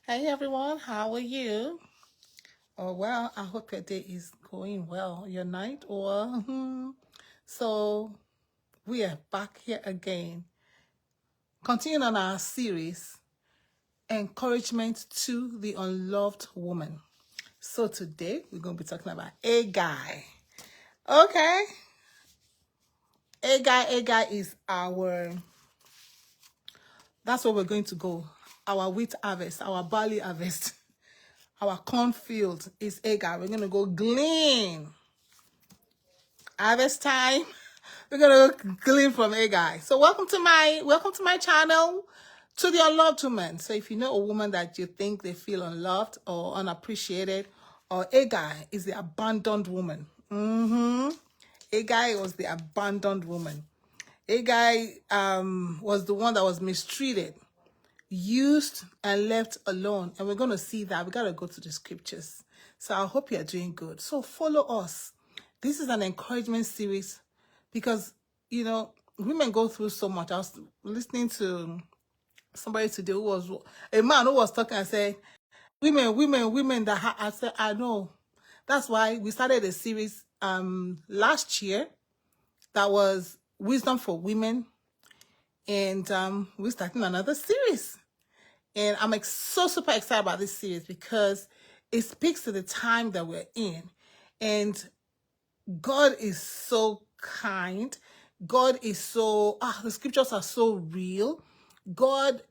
Hey everyone, how are you? Oh well, I hope your day is going well, your night or so we are back here again. Continuing on our series, Encouragement to the Unloved Woman. So today we're going to be talking about a guy. Okay. A guy is that's where we're going to go. Our wheat harvest, our barley harvest. Our cornfield is Agar. We're gonna go glean. Harvest time. We're gonna go glean from Agar. So welcome to my channel, to the Unloved Woman. So if you know a woman that you think they feel unloved or unappreciated, or Agar is the abandoned woman. Agar was the abandoned woman. Agar was the one that was mistreated, used and left alone. And we're going to see that. We got to go to the scriptures. So I hope you're doing good. So follow us. This is an encouragement series because, women go through so much. I was listening to somebody today who was a man who was talking and said, women that I said, I know. That's why we started a series last year that was Wisdom for Women. And we're starting another series. And I'm so super excited about this series because it speaks to the time that we're in. And God is so kind. God is so, the scriptures are so real. God,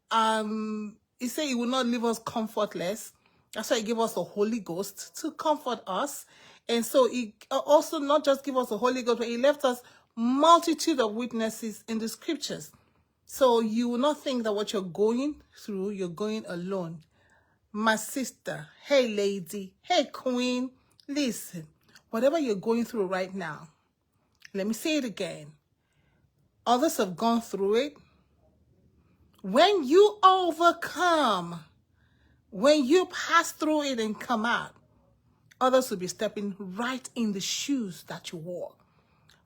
he said he will not leave us comfortless. That's why he gave us the Holy Ghost to comfort us. And so he also not just give us the Holy Ghost, but he left us multitude of witnesses in the scriptures. So you will not think that what you're going through, you're going alone. My sister, hey lady, hey queen, listen, whatever you're going through right now, let me say it again. Others have gone through it. When you overcome, when you pass through it and come out, others will be stepping right in the shoes that you wore.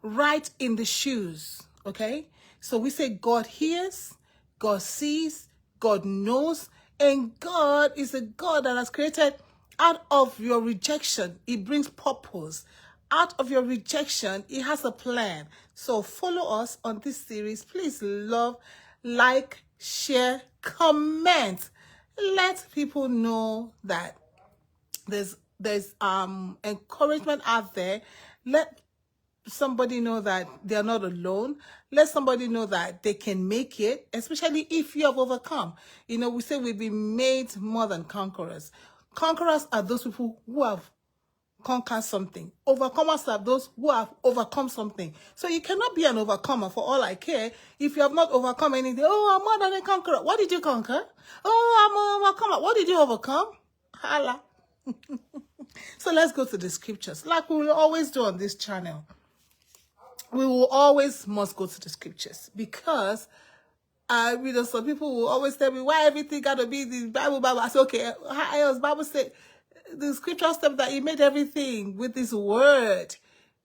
Right in the shoes, okay? So we say God hears, God sees, God knows, and God is a God that has created out of your rejection. He brings purpose. Out of your rejection, he has a plan. So follow us on this series. Please love, like, share, comment. Let people know that there's encouragement out there. Let somebody know that they're not alone. Let somebody know that they can make it, especially if you have overcome. We say we've been made more than conquerors. Conquerors are those people who have conquered something. Overcomers are those who have overcome something. So you cannot be an overcomer for all I care if you have not overcome anything. Oh, I'm more than a conqueror. What did you conquer? Oh, I'm an overcomer. What did you overcome? Hala. So let's go to the scriptures like we will always do on this channel. We will always must go to the scriptures because some people will always tell me why everything got to be the Bible. I say, okay, how else? Bible said the scripture stuff that he made everything with his word.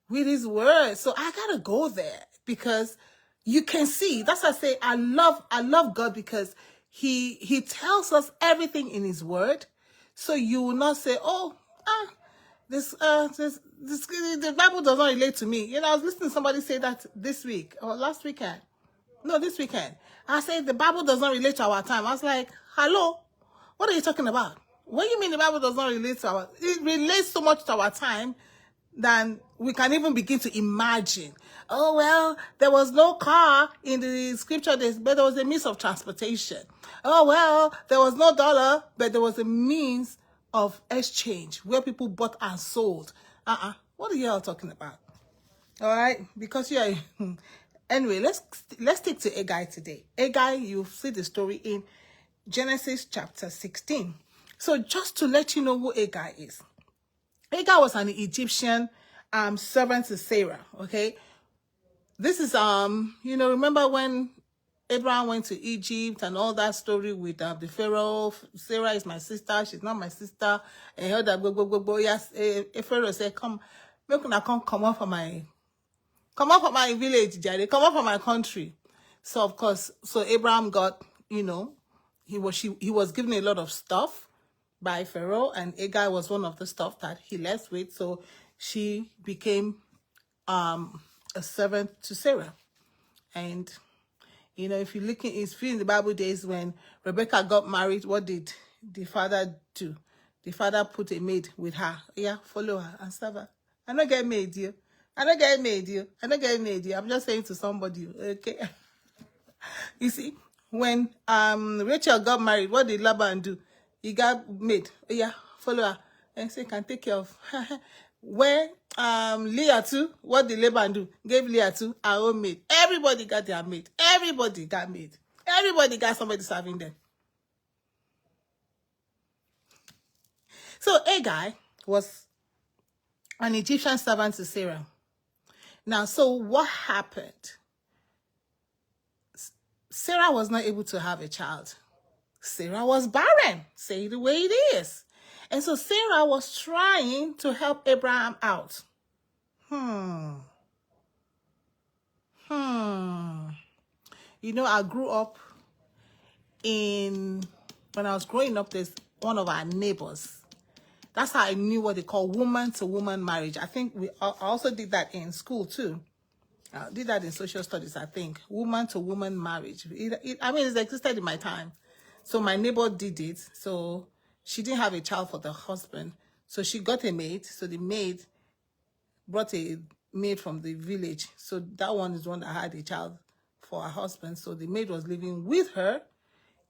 So I gotta go there because you can see. That's why I say I love God because he tells us everything in his word. So you will not say, oh, the Bible does not relate to me. I was listening to somebody say that this week or last weekend. No, this weekend. I said the Bible does not relate to our time. I was like, hello, what are you talking about? What do you mean the Bible does not relate to our? It relates so much to our time than we can even begin to imagine. Oh, well, there was no car in the scripture, but there was a means of transportation. Oh, well, there was no dollar, but there was a means of exchange where people bought and sold. What are you all talking about? All right, because anyway, let's stick to Agai today. Agai, you see the story in Genesis chapter 16. So just to let you know who Agai is. Agai was an Egyptian servant to Sarah, okay? This is remember when Abraham went to Egypt and all that story with the Pharaoh. Sarah is my sister. She's not my sister. And all that go. Yes, Pharaoh said, "Come, make una come out from my village, Jerry. Come out from my country." So of course, Abraham got, he was given a lot of stuff. by Pharaoh, and Agar was one of the stuff that he left with. So she became a servant to Sarah. And you know, if you look in the Bible days when Rebecca got married, what did the father do? The father put a maid with her. Yeah, follow her and serve her. I don't get maid, you. I don't get maid, you. I don't get maid, you. I'm just saying to somebody, okay? You see, when Rachel got married, what did Laban do? He got maid. Yeah, follow her. And say, can take care of. Where Leah too, what did Laban do? Gave Leah to her own maid. Everybody got their maid. Everybody got maid. Everybody got somebody serving them. So Agar was an Egyptian servant to Sarah. Now, so what happened? Sarah was not able to have a child. Sarah was barren. Say it the way it is. And so Sarah was trying to help Abraham out. You know, I grew up when I was growing up, there's one of our neighbors. That's how I knew what they call woman-to-woman marriage. I think I also did that in school too. I did that in social studies, I think. Woman-to-woman marriage. I mean, it existed in my time. So my neighbor did it. So she didn't have a child for the husband. So she got a maid. So the maid brought a maid from the village. So that one is the one that had a child for her husband. So the maid was living with her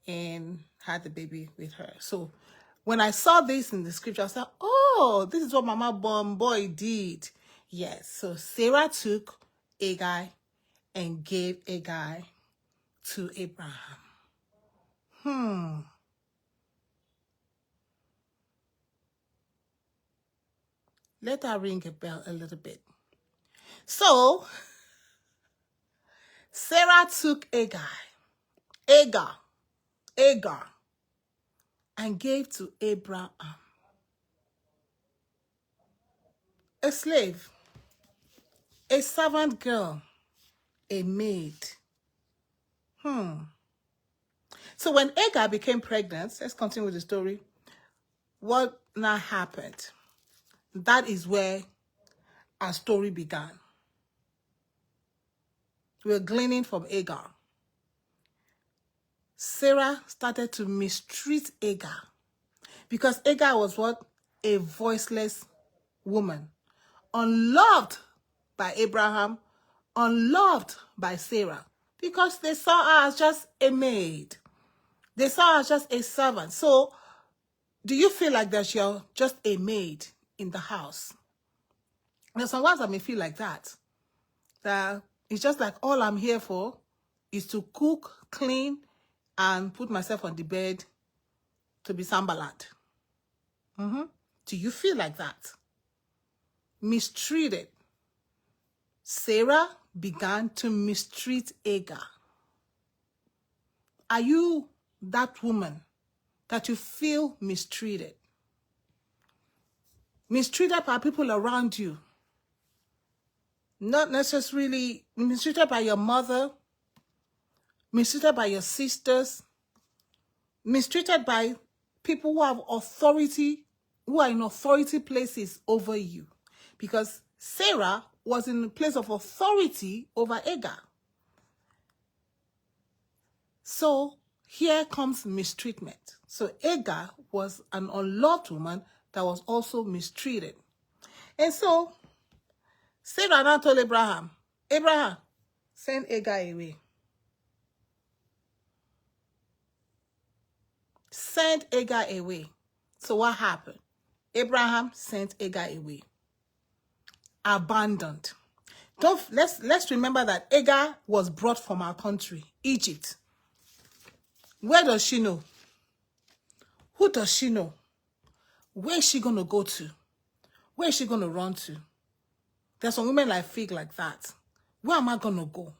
and had the baby with her. So when I saw this in the scripture, I said, oh, this is what Mama Bomb Boy did. Yes. So Sarah took Agar and gave Agar to Abraham. Let that ring a bell a little bit. So Sarah took Agar, and gave to Abraham a slave, a servant girl, a maid. So when Agar became pregnant, let's continue with the story. What now happened? That is where our story began. We're gleaning from Agar. Sarah started to mistreat Agar because Agar was what? A voiceless woman, unloved by Abraham, unloved by Sarah, because they saw her as just a maid. They saw her as just a servant. So do you feel like that you're just a maid in the house? There's some wives that may feel like that. That it's just like all I'm here for is to cook, clean, and put myself on the bed to be Sambalat. Do you feel like that? Mistreated. Sarah began to mistreat Agar. Are you that woman that you feel mistreated? Mistreated by people around you. Not necessarily mistreated by your mother, mistreated by your sisters, mistreated by people who have authority, who are in authority places over you. Because Sarah was in a place of authority over Agar. So here comes mistreatment. So Agar was an unloved woman that was also mistreated. And so Sarah now told Abraham, Abraham, send Agar away. Send Agar away. So what happened? Abraham sent Agar away. Abandoned. Let's remember that Agar was brought from our country, Egypt. Where does she know? Who does she know? Where is she going to go to? Where is she going to run to? There's some women like fig like that. Where am I going to go?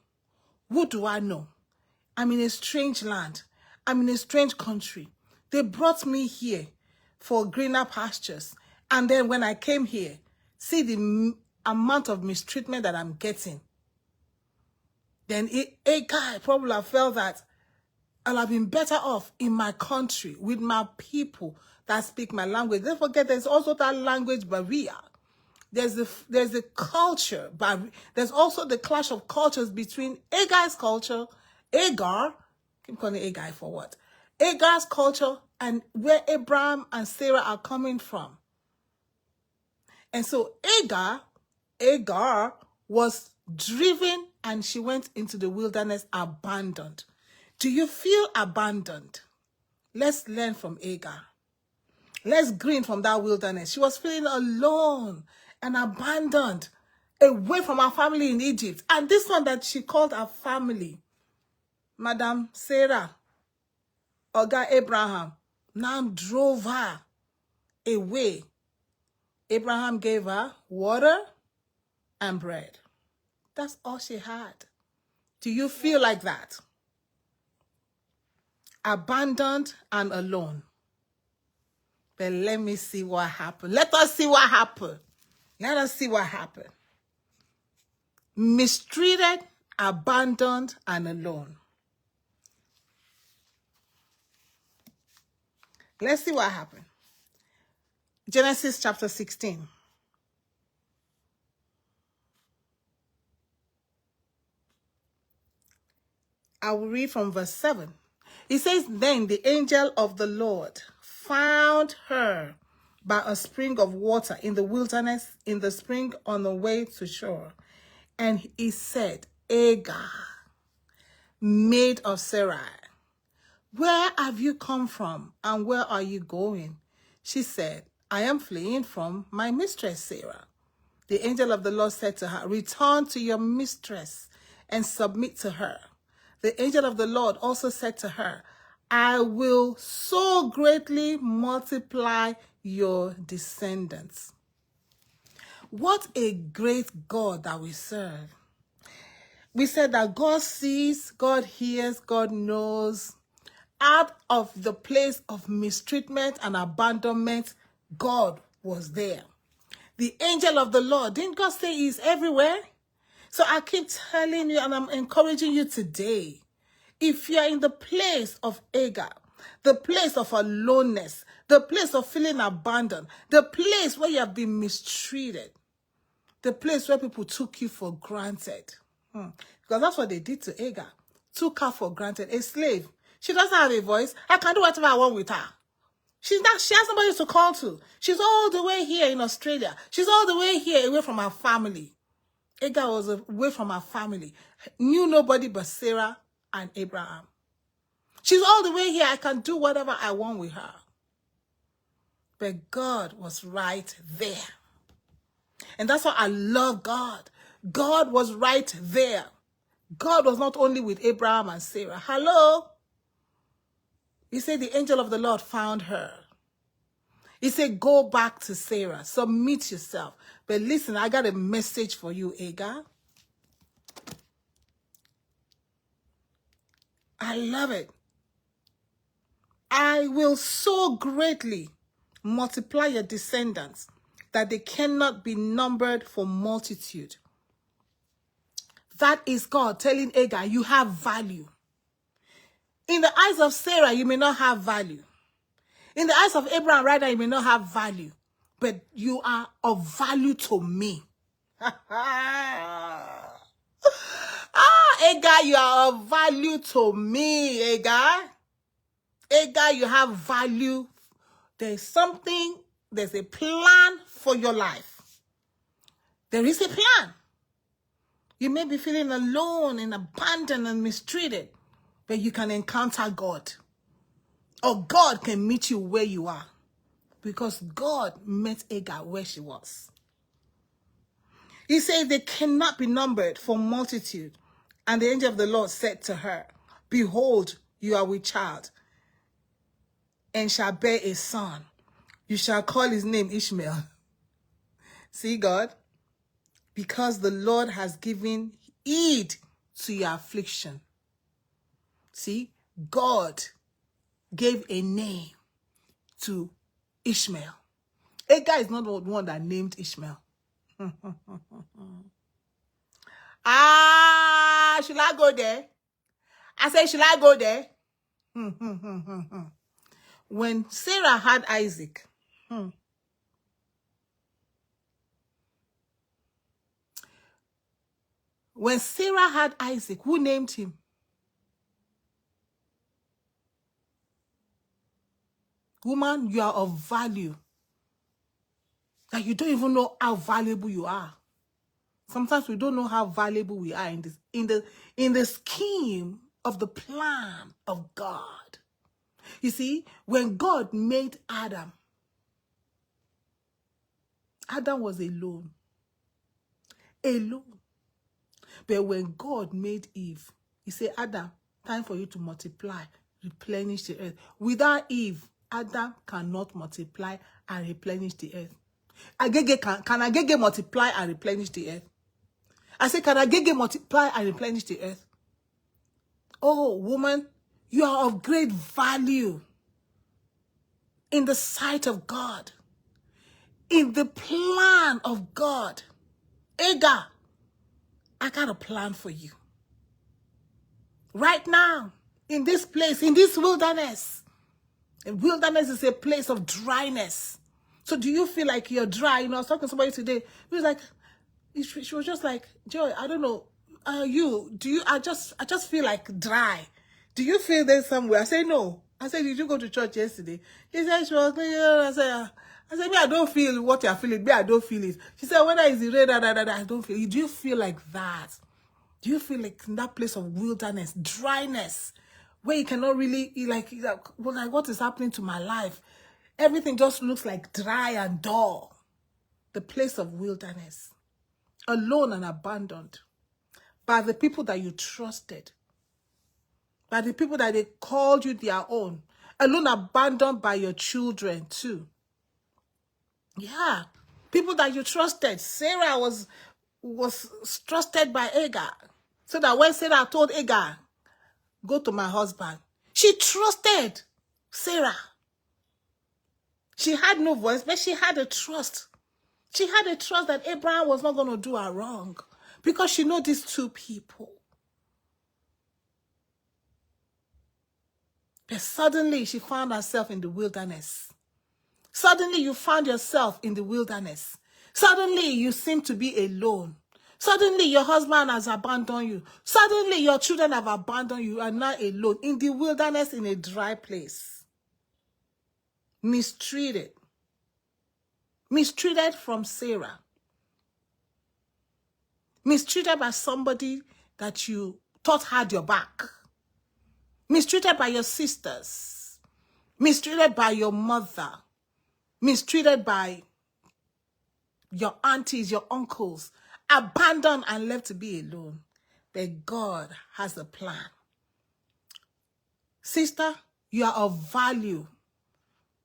Who do I know? I'm in a strange land. I'm in a strange country. They brought me here for greener pastures. And then when I came here, see the amount of mistreatment that I'm getting. Then a guy probably have felt that I'll have been better off in my country with my people that speak my language. Don't forget, there's also that language barrier. There's the culture, but there's also the clash of cultures between Agag's culture, Agar, keep calling Agar for what? Agar's culture and where Abraham and Sarah are coming from. And so Agar was driven and she went into the wilderness abandoned. Do you feel abandoned? Let's learn from Agar. Let's glean from that wilderness. She was feeling alone and abandoned, away from her family in Egypt. And this one that she called her family, Madam Sarah, Oga Abraham, now drove her away. Abraham gave her water and bread. That's all she had. Do you feel like that? Abandoned and alone. But let me see what happened. Let us see what happened. Let us see what happened. Mistreated, abandoned, and alone. Let's see what happened. Genesis chapter 16. I will read from verse 7. It says, then the angel of the Lord found her by a spring of water in the wilderness, in the spring on the way to shore. And he said, Agar, maid of Sarai, where have you come from and where are you going? She said, I am fleeing from my mistress Sarah. The angel of the Lord said to her, return to your mistress and submit to her. The angel of the Lord also said to her, I will so greatly multiply your descendants. What a great God that we serve. We said that God sees, God hears, God knows. Out of the place of mistreatment and abandonment, God was there. The angel of the Lord, didn't God say he's everywhere? So I keep telling you, and I'm encouraging you today, if you're in the place of Agar, the place of aloneness, the place of feeling abandoned, the place where you have been mistreated, the place where people took you for granted, because that's what they did to Agar, took her for granted, a slave. She doesn't have a voice. I can do whatever I want with her. She has somebody to call to. She's all the way here in Australia. She's all the way here away from her family. Agar was away from her family. Knew nobody but Sarah and Abraham. She's all the way here. I can do whatever I want with her. But God was right there. And that's why I love God. God was right there. God was not only with Abraham and Sarah. Hello? He said the angel of the Lord found her. He said, go back to Sarah. Submit yourself. But listen, I got a message for you, Agar. I love it. I will so greatly multiply your descendants that they cannot be numbered for multitude. That is God telling Agar, you have value. In the eyes of Sarah, you may not have value. In the eyes of Abraham, rather, you may not have value. But you are of value to me. Agar, you are of value to me, Agar. Agar, you have value. There's a plan for your life. There is a plan. You may be feeling alone and abandoned and mistreated, but you can encounter God. Or God can meet you where you are. Because God met Agar where she was. He says they cannot be numbered for multitude. And the angel of the Lord said to her, behold, you are with child, and shall bear a son. You shall call his name Ishmael. See, God? Because the Lord has given heed to your affliction. See? God gave a name to Ishmael. Agar is not the one that named Ishmael. Should I go there? I say, should I go there? when Sarah had Isaac, when Sarah had Isaac, who named him? Woman, you are of value. That you don't even know how valuable you are. Sometimes we don't know how valuable we are in the scheme of the plan of God. You see, when God made Adam, Adam was alone. Alone. But when God made Eve, he said, Adam, time for you to multiply, replenish the earth. Without Eve, Adam cannot multiply and replenish the earth. Agege can Agege multiply and replenish the earth? I said, can Agege multiply and replenish the earth? Oh, woman, you are of great value in the sight of God, in the plan of God. Hagar, I got a plan for you. Right now, in this place, in this wilderness. And wilderness is a place of dryness. So do you feel like you're dry? You know, I was talking to somebody today. He was like, she was just like, Joy, I don't know. I just feel like dry. Do you feel there somewhere? I say, no. I said, did you go to church yesterday? He said, she was, I said, me, I don't feel what you're feeling. Me, I don't feel it. She said, whether it's the rain, I don't feel it. Do you feel like that? Do you feel like in that place of wilderness, dryness, where you cannot really, like what is happening to my life? Everything just looks like dry and dull. The place of wilderness, alone and abandoned by the people that you trusted, by the people that they called you their own, alone, abandoned by your children too. Yeah, people that you trusted. Sarah was trusted by Hagar. So that when Sarah told Hagar, go to my husband, she trusted Sarah. She had no voice, but she had a trust. She had a trust that Abraham was not going to do her wrong because she knew these two people. But suddenly she found herself in the wilderness. Suddenly you found yourself in the wilderness. Suddenly you seem to be alone. Suddenly your husband has abandoned you. Suddenly your children have abandoned you. You are now alone in the wilderness in a dry place. Mistreated. Mistreated from Sarah. Mistreated by somebody that you thought had your back. Mistreated by your sisters. Mistreated by your mother. Mistreated by your aunties, your uncles. Abandoned and left to be alone. But God has a plan. Sister, you are of value.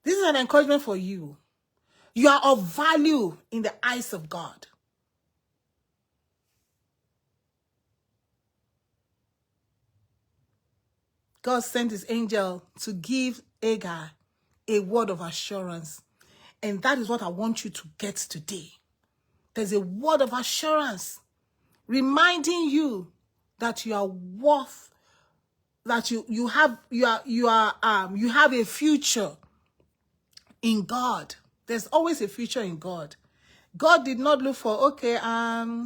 This is an encouragement for you. You are of value in the eyes of God. God sent his angel to give Hagar a word of assurance. And that is what I want you to get today. There's a word of assurance reminding you that you are worth, that you have a future in God. There's always a future in God. God did not look for, okay, I'm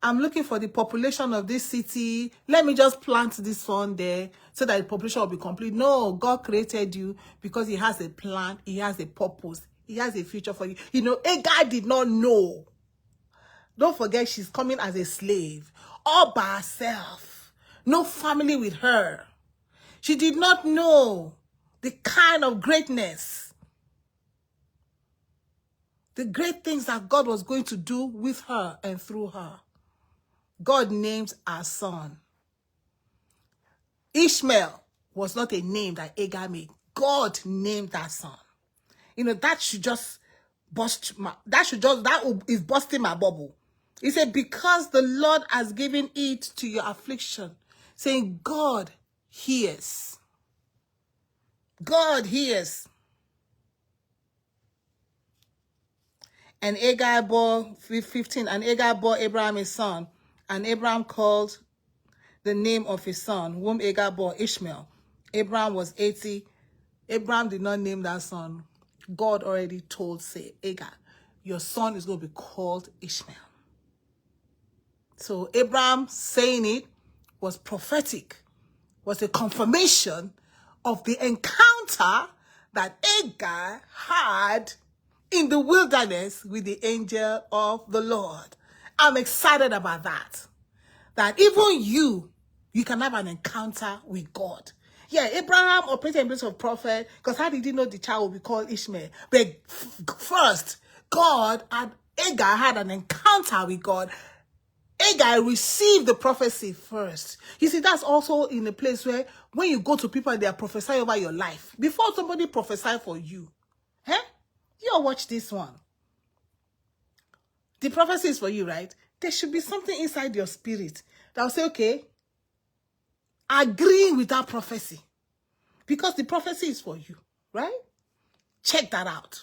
looking for the population of this city. Let me just plant this one there so that the population will be complete. No, God created you because he has a plan. He has a purpose. He has a future for you. You know, Hagar did not know. Don't forget, she's coming as a slave, all by herself. No family with her. She did not know the kind of greatness, the great things that God was going to do with her and through her. God named our son. Ishmael was not a name that Hagar made. God named that son. You know, that is busting my bubble. He said, because the Lord has given it to your affliction, saying, God hears. God hears. And Hagar bore, 15, and Hagar bore Abraham his son, and Abraham called the name of his son, whom Hagar bore, Ishmael. Abraham was 80 Abraham did not name that son. God already told, say, Hagar, your son is going to be called Ishmael. So Abraham saying it was prophetic, was a confirmation of the encounter that Hagar had in the wilderness with the angel of the Lord. I'm excited about that. That even you can have an encounter with God. Yeah, Abraham operated in place of prophet, because how did he know the child would be called Ishmael? But first, Hagar had an encounter with God. Hagar received the prophecy first. You see, that's also in a place where when you go to people and they are prophesying over your life, before somebody prophesy for you, you watch this one. The prophecy is for you, right? There should be something inside your spirit that will say, okay, agreeing with that prophecy, because the prophecy is for you, right? Check that out.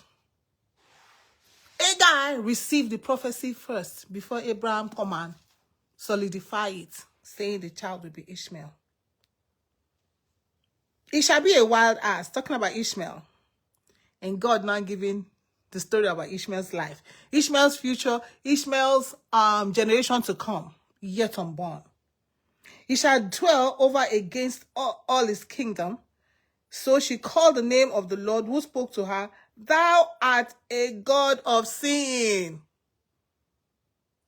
Hagar received the prophecy first before Abraham come and solidify it, saying the child will be Ishmael. It shall be a wild ass, talking about Ishmael. And God now giving the story about Ishmael's life. Ishmael's future, Ishmael's generation to come, yet unborn. He shall dwell over against all his kingdom. So she called the name of the Lord who spoke to her, thou art a God of sin.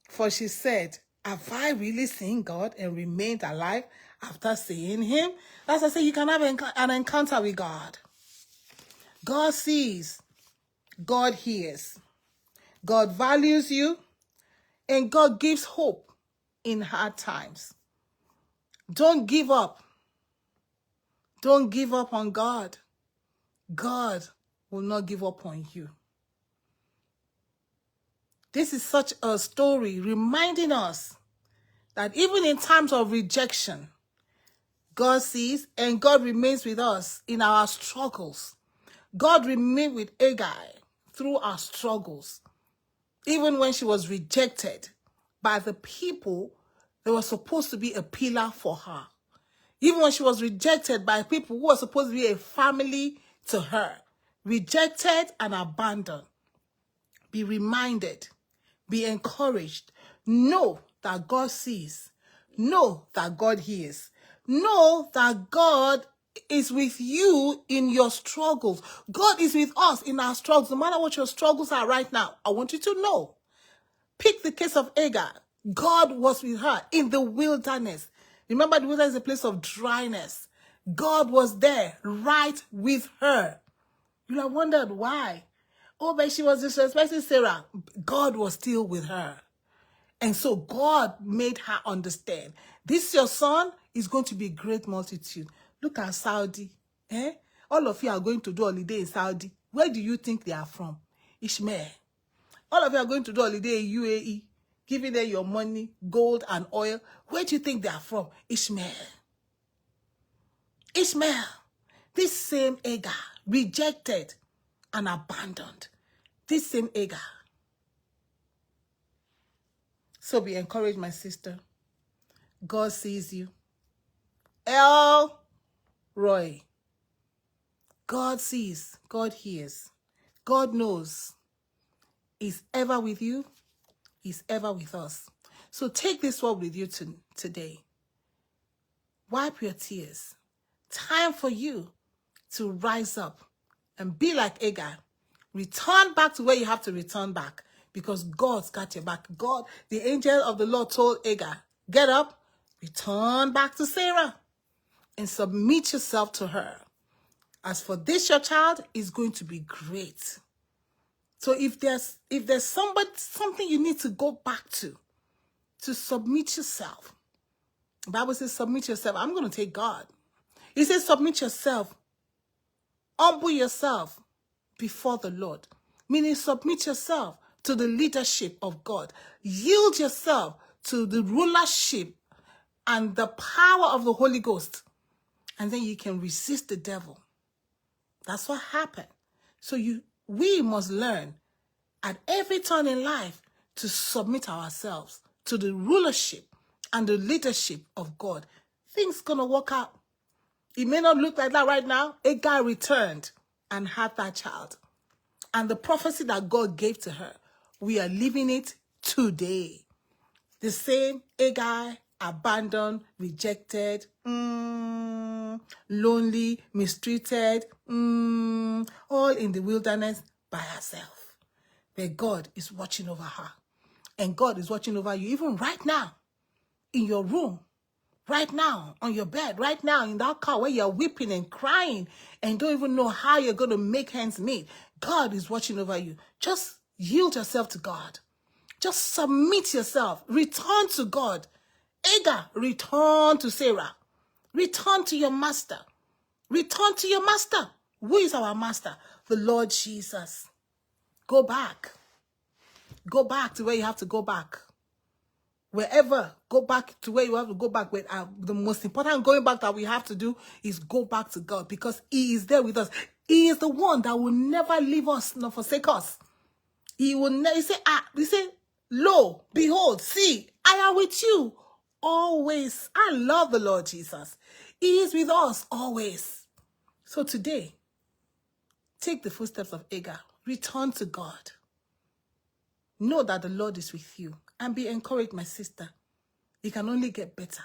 For she said, have I really seen God and remained alive after seeing him? That's why I say you can have an encounter with God. God sees, God hears, God values you, and God gives hope in hard times. Don't give up. Don't give up on God. God will not give up on you. This is such a story reminding us that even in times of rejection, God sees and God remains with us in our struggles. God remained with Hagar through our struggles. Even when she was rejected by the people that were supposed to be a pillar for her. Even when she was rejected by people who were supposed to be a family to her. Rejected and abandoned. Be reminded. Be encouraged. Know that God sees. Know that God hears. Know that God is with you in your struggles. God is with us in our struggles. No matter what your struggles are right now, I want you to know. Pick the case of Hagar. God was with her in the wilderness. Remember, the wilderness is a place of dryness. God was there right with her. You have wondered why. Oh, but she was disrespecting Sarah. God was still with her. And so God made her understand. This your son is going to be a great multitude. Look at Saudi. All of you are going to do holiday in Saudi. Where do you think they are from? Ishmael. All of you are going to do holiday in UAE. Giving them your money, gold and oil. Where do you think they are from? Ishmael. Ishmael. This same Hagar, rejected and abandoned. This same Hagar. So be encouraged, my sister. God sees you. El Roy. God sees. God hears. God knows. He's ever with you. He's ever with us. So take this word with you today. Wipe your tears. Time for you to rise up and be like Hagar. Return back to where you have to return back, because God's got your back. God, the angel of the Lord told Hagar, get up, return back to Sarah, and submit yourself to her. As for this, your child is going to be great. So if there's something you need to go back to submit yourself. The Bible says submit yourself. I'm going to take God. It says submit yourself. Humble yourself before the Lord. Meaning submit yourself to the leadership of God. Yield yourself to the rulership and the power of the Holy Ghost. And then you can resist the devil. That's what happened. So we must learn at every turn in life to submit ourselves to the rulership and the leadership of God. Things gonna work out. It may not look like that right now. Hagar returned and had that child. And the prophecy that God gave to her, we are living it today. The same Hagar, abandoned, rejected, lonely, mistreated, all in the wilderness by herself. But God is watching over her. And God is watching over you even right now, in your room, right now, on your bed, right now, in that car where you're weeping and crying and don't even know how you're going to make ends meet. God is watching over you. Just yield yourself to God. Just submit yourself. Return to God. Hagar, return to Sarah. Return to your master. Return to your master. Who is our master? The Lord Jesus. Go back. Go back to where you have to go back. Wherever, go back to where you have to go back. With the most important going back that we have to do is go back to God, because He is there with us. He is the one that will never leave us nor forsake us. He will never say, lo, behold, see, I am with you always. I love the Lord Jesus. He is with us always. So today, take the footsteps of Hagar. Return to God. Know that the Lord is with you. And be encouraged, my sister. It can only get better.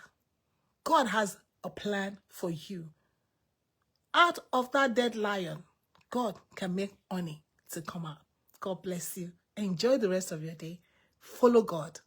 God has a plan for you. Out of that dead lion, God can make honey to come out. God bless you. Enjoy the rest of your day. Follow God.